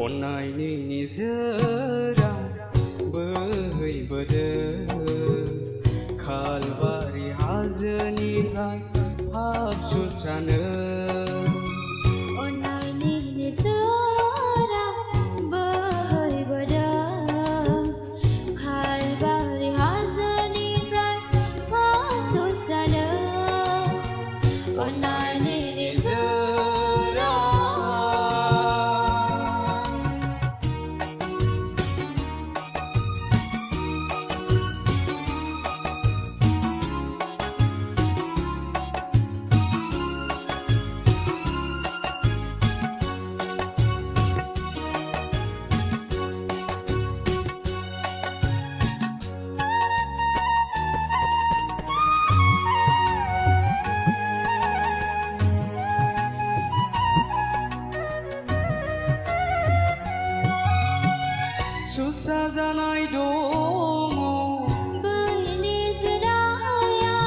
Onnaini Nijira बोहैबोदों खालबारि हाजोनिफ्राय हाब सुस्रानो Onnaini Nijira बोहैबोदों खालबारि हाजोनिफ्राय हाब सुस्रानो Onnaini Nijira सुस्रा जानाय दङ बै निजोराया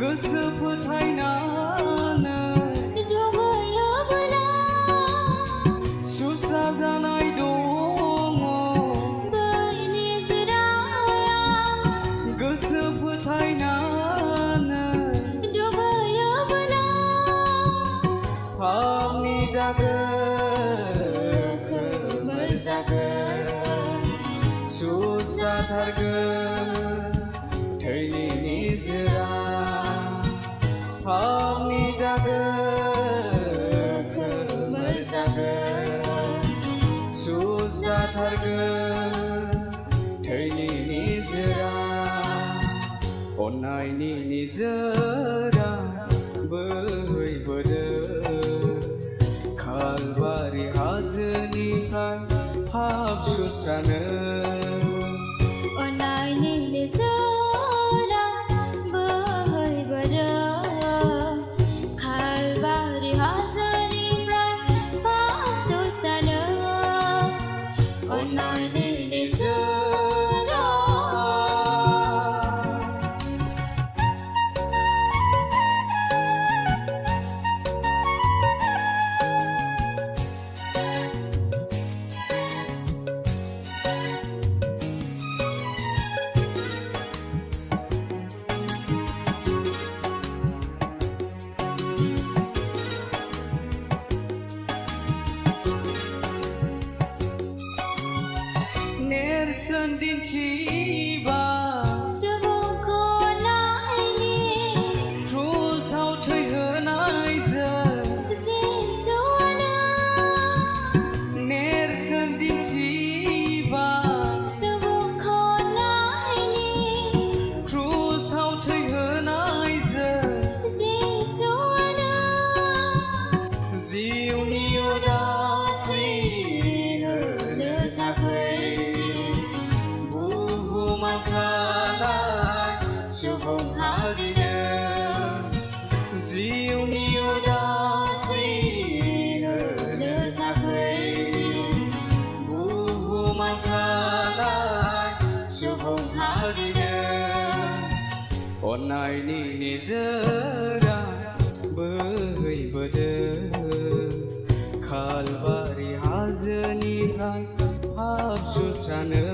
गोसो फोथायनानै दुगैयोब्ला सुस्रा जानाय दङ बै निजोराया गोसो फोथायनानै दुगैयोब्ला फावनि दागो खोमोर जागोन सुजाथारगोन थैनि निजोरा फावनि दागो खोमोर जागोन सुजाथारगोन थैनि निजोरा अन्नायनि निजोरा बोहैबोदों खालबारि हाजोनिफ्राय हाब सुस्रानो Onnaini Nijira बोहैबोदों खालबारि हाजोनिफ्राय हाब सुस्रानो Onnaini Nijira नेरसोन दिन्थिबा सुबुंखौ नायनि क्रुसाव थैहोनायजों जिसुआनो नेरसोन दिन्थिबा सुबुंखौ नायनि क्रुसाव थैहोनायजों जिसुआनो जिउनि उदासि होनो थाखाय बुहुमाव थानाय सुबुं हारिनो जिउनि उदासि होनो थाखाय बुहुमाव थानाय सुबुं हारिनो अन्नायनि निजोरा बोहैबोदों खालबारि हाजोनिफ्राय हाब सुस्रानो